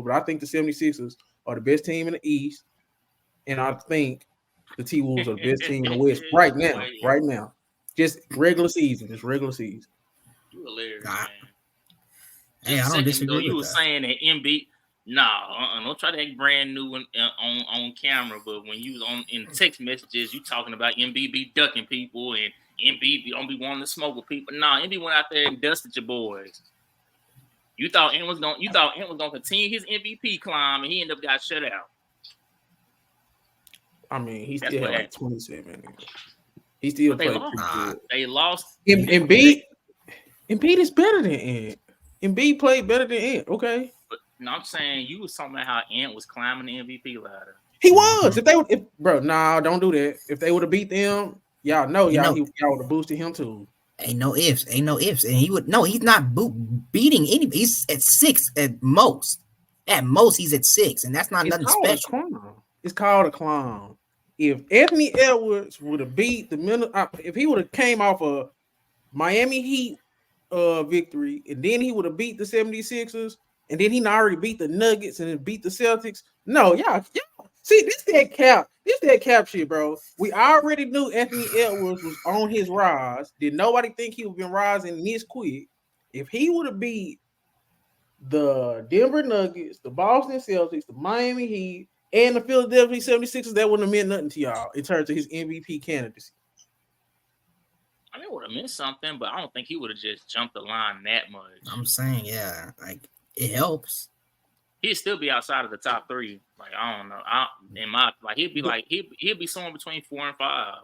but I think the 76ers are the best team in the East, and I think the T-Wolves are the best team in the West right now. Boy, Right now. Just regular season. Just regular season. you hilarious, Nah, man. hey, Just I a don't second ago, disagree you with were that. saying that MB. Nah, don't try to act brand new on camera. But when you was on in text messages, you talking about MB ducking people and MB don't be wanting to smoke with people. Nah, MB went out there and dusted your boys. You thought Ant was gonna continue his MVP climb, and he ended up got shut out. I mean, he That's still what had like happened. 27. He still But they played lost. pretty good. They lost. Embiid is better than Ant. Embiid played better than Ant. Okay, But no, I'm saying you was talking about how Ant was climbing the MVP ladder. he was. Don't do that. If they would have beat them, y'all know You know, y'all would have boosted him too. ain't no ifs, and he would no. He's not beating anybody. He's at 6 at most. At most, he's at 6, and that's not It's nothing called a special. clown. It's called a clown. If Anthony Edwards would have beat if he would have came off a Miami Heat victory, and then he would have beat the 76ers, and then he already beat the Nuggets and then beat the Celtics. No, y'all. See, this that cap shit, bro. We already knew Anthony Edwards was on his rise. Did nobody think he would been rising this quick? If he would have beat the Denver Nuggets, the Boston Celtics, the Miami Heat, and the Philadelphia 76ers, that wouldn't have meant nothing to y'all in terms of his MVP candidacy. I mean, it would have meant something, but I don't think he would have just jumped the line that much. I'm saying, yeah, like it helps. He'd still be outside of the top 3. Like I don't know. He'd be somewhere between 4 and 5.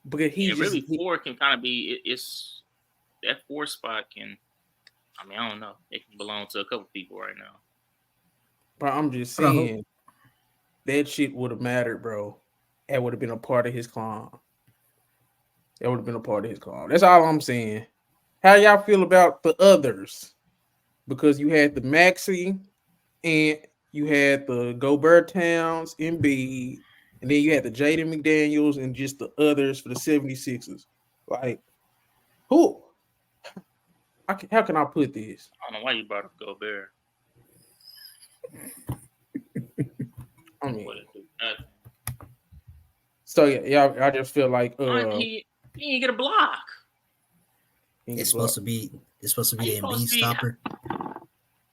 Because really 4 can kind of be it's that 4 spot can. I mean, I don't know. It can belong to a couple people right now. But I'm just saying that shit would have mattered, bro. That would have been a part of his climb. That would have been a part of his climb. That's all I'm saying. How y'all feel about the others? Because you had the Maxey and you had the Gobert Towns, Embiid, and then you had the Jaden McDaniels and just the others for the 76ers. Like, who? How can I put this? I don't know why you brought up Gobert. I mean, so yeah, I just feel like he didn't get a block. It's supposed to be the Embiid stopper.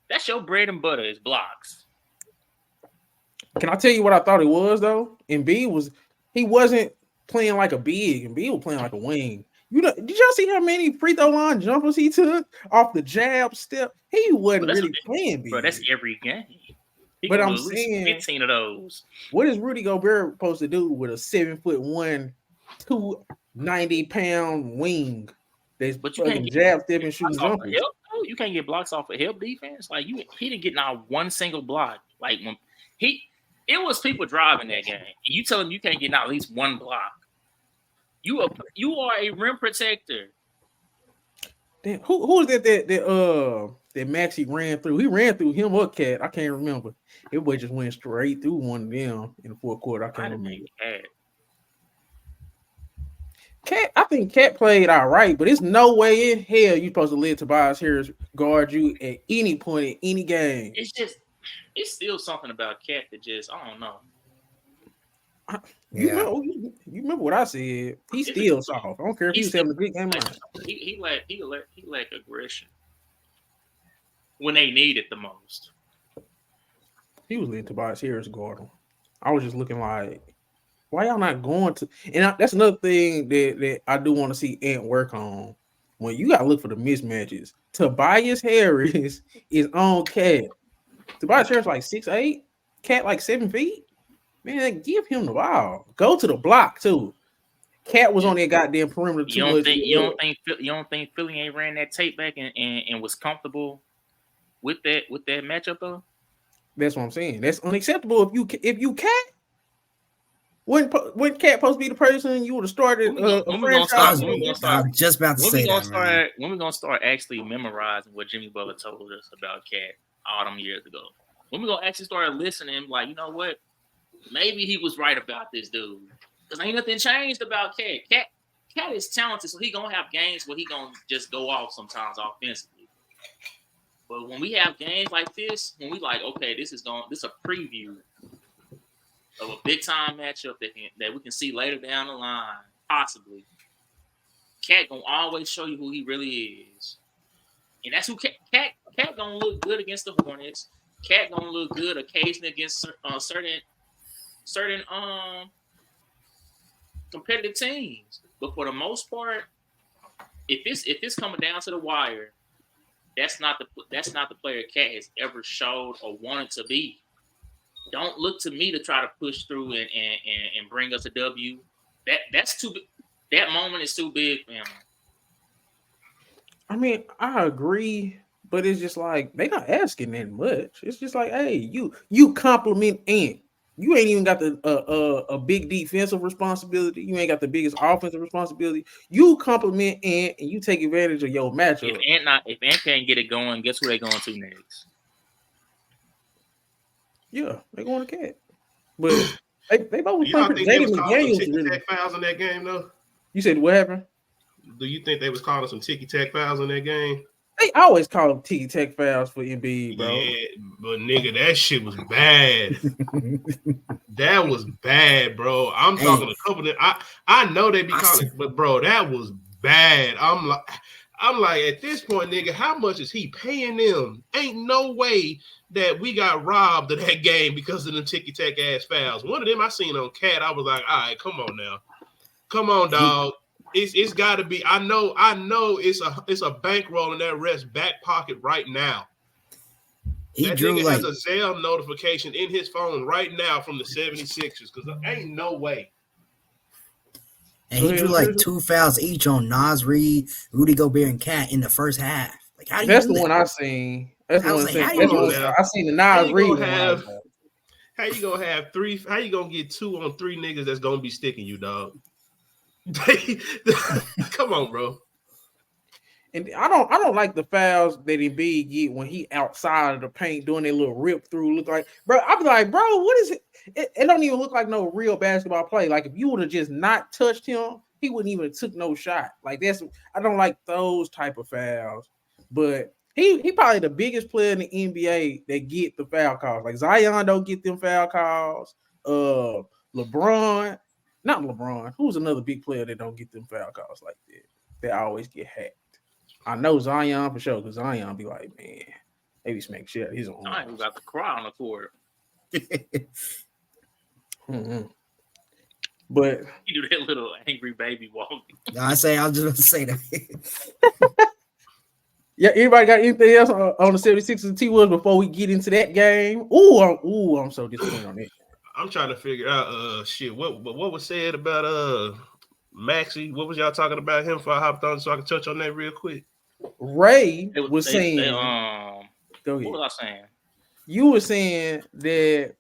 That's your bread and butter is blocks. Can I tell you what I thought it was though? Embiid wasn't playing like a big. Embiid was playing like a wing. Did y'all see how many free throw line jumpers he took off the jab step? He wasn't really playing big. Bro, that's every game. But I'm saying 15 of those. What is Rudy Gobert supposed to do with a 7'1", 290-pound wing? But you can't jab, step, and shooting jumpers. You can't get blocks off of help defense. Like he didn't get not one single block. Like when it was people driving that game. You tell him you can't get at least one block. You are a rim protector. Damn, who was that Maxey ran through? He ran through him or Cat. I can't remember. It boy just went straight through one of them in the fourth quarter. I can't remember. Cat, I think Cat played all right, but it's no way in hell you're supposed to let Tobias Harris guard you at any point in any game. It's still something about Cat that just I don't know. You remember what I said? He's still soft. I don't care if he's having a good game. He lack aggression when they need it the most. He was letting Tobias Harris guard him. I was just looking like, why y'all not going to? And that's another thing that I do want to see Ant work on. When you got to look for the mismatches. Tobias Harris is on Cat. Tobias Harris like 6'8", Cat like 7 feet. Man, give him the ball. Go to the block too. Cat was on that goddamn perimeter too much. You don't think Philly ain't ran that tape back and was comfortable with that matchup though? That's what I'm saying. That's unacceptable. If you Cat, when Cat supposed to be the person you would have started a franchise. I'm just about to say that. When we gonna start actually memorizing what Jimmy Butler told us about Cat all them years ago? When we gonna actually start listening? Like, you know what? Maybe he was right about this dude. Because ain't nothing changed about Cat. Cat is talented, so he gonna have games where he gonna just go off sometimes offensively. But when we have games like this, when we like, okay, this is a preview of a big time matchup that we can see later down the line, possibly. Cat gonna always show you who he really is, and that's who Cat gonna look good against the Hornets. Cat gonna look good occasionally against certain competitive teams. But for the most part, if it's coming down to the wire, that's not the player Cat has ever showed or wanted to be. Don't look to me to try to push through and bring us a W. That's too. That moment is too big for him. I mean, I agree, but it's just like they not asking that much. It's just like, hey, you compliment Ant. You ain't even got the a big defensive responsibility. You ain't got the biggest offensive responsibility. You compliment Ant and you take advantage of your matchup. If Ant can't get it going, guess who they going to next? Yeah, they going to Cat. But they both Y'all playing think they was Jaden calling some McDaniels really. ticky-tack fouls in that game, though? You said what happened? Do you think they was calling some ticky-tack fouls in that game? They always call them ticky-tack fouls for Embiid, bro. Yeah, but nigga, that shit was bad. That was bad, bro. I'm talking a couple of I know they be calling, but bro, that was bad. I'm like, at this point, nigga, how much is he paying them? Ain't no way that we got robbed of that game because of the ticky-tack ass fouls. One of them I seen on Cat, I was like, all right, come on now. Come on, dog. It's got to be. I know. It's a bankroll in that ref's back pocket right now. That nigga has a Zelle notification in his phone right now from the 76ers because there ain't no way. And he drew like 2 fouls each on Nas Reed, Rudy Gobert, and Cat in the first half. Like, how do you That's do the that? one I seen. That's the one I seen the Nas Reed. How you gonna have 3? How you gonna get 2 on 3 niggas that's gonna be sticking you, dog? Come on, bro. And I don't like the fouls that Embiid get when he outside of the paint doing that little rip through. Look like, bro, I'd be like, bro, what is it? It don't even look like no real basketball play. Like if you would have just not touched him, he wouldn't even took no shot. Like I don't like those type of fouls. But he probably the biggest player in the NBA that get the foul calls. Like Zion don't get them foul calls. LeBron. Not LeBron. Who's another big player that don't get them foul calls like that? They always get hacked. I know Zion for sure because Zion be like, man, they be smacking shit out of his own. Zion got to cry on the court. But you do that little angry baby walk. I was just going to say that. Yeah, anybody got anything else on the 76ers and T-Wolves before we get into that game? I'm so disappointed on that. I'm trying to figure out what was said about Maxey. What was y'all talking about him for? I hopped on so I can touch on that real quick. Ray was saying go ahead. What was I saying? You were saying that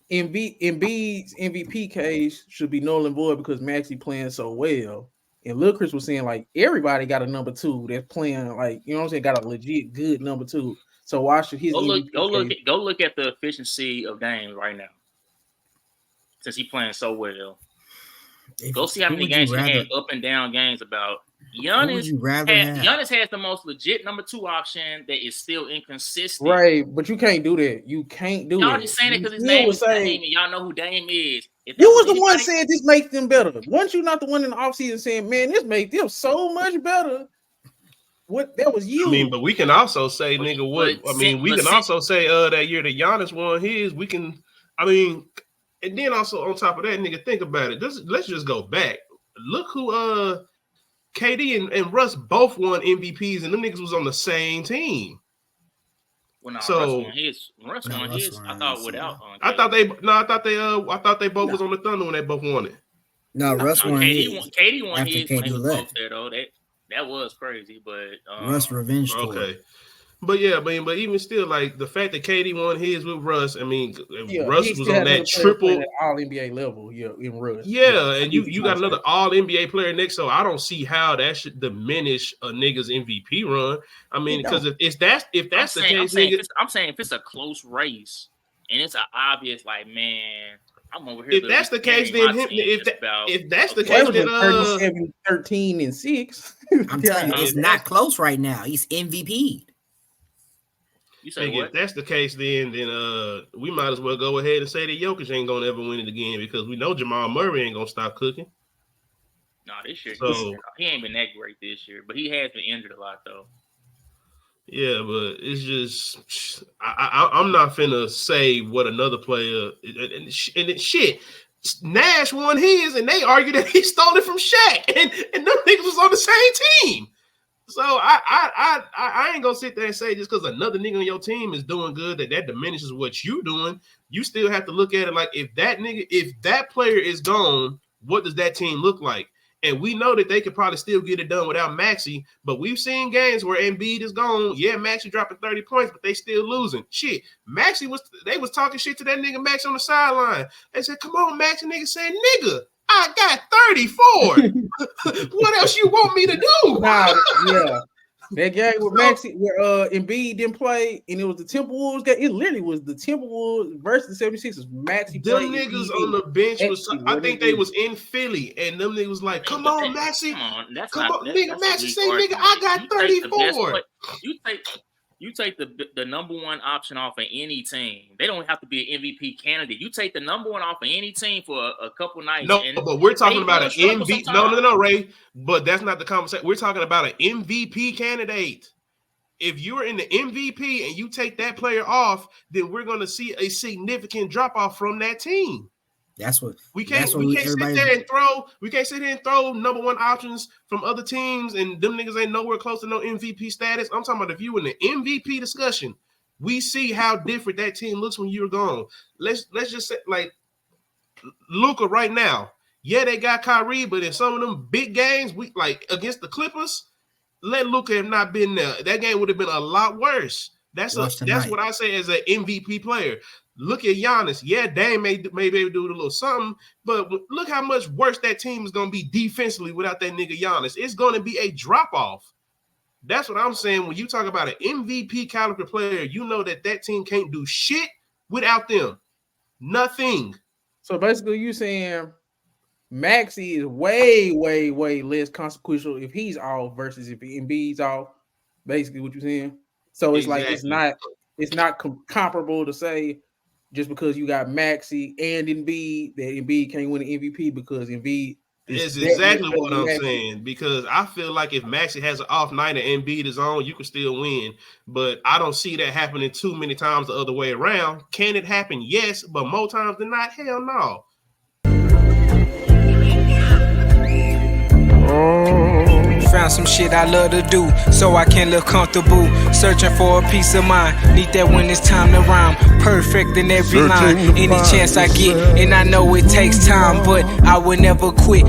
Embiid's MVP case should be null and void because Maxey playing so well. And Lil Chris was saying like everybody got a number 2 that's playing like, you know what I'm saying, got a legit good number 2. So why should his go look at the efficiency of games right now since he's playing so well. Go see how many games he had up and down games about. Giannis has the most legit number 2 option that is still inconsistent. Right, but you can't do that. You can't do y'all it. Just saying it because his name is Dame, and y'all know who Dame is. You was the one saying this makes them better. Once you not the one in the offseason saying, man, this makes them so much better. What that was you. I mean, but we can also say, nigga, what? I mean, we can also say that year that Giannis won his. We can, I mean, and then also on top of that, nigga, think about it. Let's just go back. Look who KD and Russ both won MVPs, and them niggas was on the same team. Well, no, so Russ won his. I thought without. I thought they both was on the Thunder when they both won it. No, Russ won his. KD won his when he was both there though. That was crazy, but Russ revenge tour. Okay. But yeah, but even still, like the fact that KD won his with Russ, I mean, Russ was on that triple all NBA level, in Russ. Yeah, and you got another all NBA player next, so I don't see how that should diminish a nigga's MVP run. I mean, because if that's the case, I'm saying if it's a close race and it's an obvious, like, man, I'm over here. If that's the case, then if that's the case, then 37, 13, and 6. I'm telling you, it's not close right now. He's MVP. You say Nigga, what? if that's the case, then we might as well go ahead and say that Jokic ain't gonna ever win it again because we know Jamal Murray ain't gonna stop cooking. No, this year So he ain't been that great this year, but he has been injured a lot though. yeah, but it's just I'm not finna say what another player and shit. Nash won his, and they argued that he stole it from Shaq, and them niggas was on the same team. So I ain't gonna sit there and say just because another nigga on your team is doing good that diminishes what you doing. You still have to look at it like if that player is gone, what does that team look like? And we know that they could probably still get it done without Maxey, but we've seen games where Embiid is gone. Yeah, Maxey dropping 30 points, but they still losing. Shit, they was talking shit to that nigga Max on the sideline. They said, "Come on, Max," and nigga said, "Nigga, I got 34. What else you want me to do?" Nah, yeah. That game with Maxey, where Embiid didn't play, and it was the Timberwolves game. It literally was the Timberwolves versus the 76ers. Maxey Them played. niggas on the bench I think they was in Philly, and them niggas was like, "Come on, Maxey, come on, nigga." Maxey say, "Nigga, I got 34." You take the number one option off of any team. They don't have to be an MVP candidate. You take the number one off of any team for a couple nights. No, but we're talking about an MVP. Sometimes. No, Ray. But that's not the conversation. We're talking about an MVP candidate. If you're in the MVP and you take that player off, then we're going to see a significant drop off from that team. That's what we can't sit there and throw number one options from other teams, and them niggas ain't nowhere close to no MVP status. I'm talking about if you in the MVP discussion, we see how different that team looks when you're gone. Let's just say like Luka right now. Yeah, they got Kyrie, but in some of them big games, we like against the Clippers, let Luka have not been there. That game would have been a lot worse. That's what I say as an MVP player. Look at Giannis. Yeah, Dame may be able to do a little something, but look how much worse that team is going to be defensively without that nigga Giannis. It's going to be a drop-off. That's what I'm saying. When you talk about an MVP caliber player, you know that team can't do shit without them. Nothing. So basically you saying Maxey is way, way, way less consequential if he's off versus if Embiid's off. Basically what you're saying. So it's exactly. Like it's not comparable to say just because you got Maxey and Embiid, that Embiid can't win an MVP because Embiid is exactly what I'm saying. Because I feel like if Maxey has an off night and Embiid is on, you can still win. But I don't see that happening too many times the other way around. Can it happen? Yes, but more times than not, hell no. Found some shit I love to do, so I can look comfortable. Searching for a peace of mind, need that when it's time to rhyme. Perfect in every line, any chance I get, and I know it takes time, but I will never quit.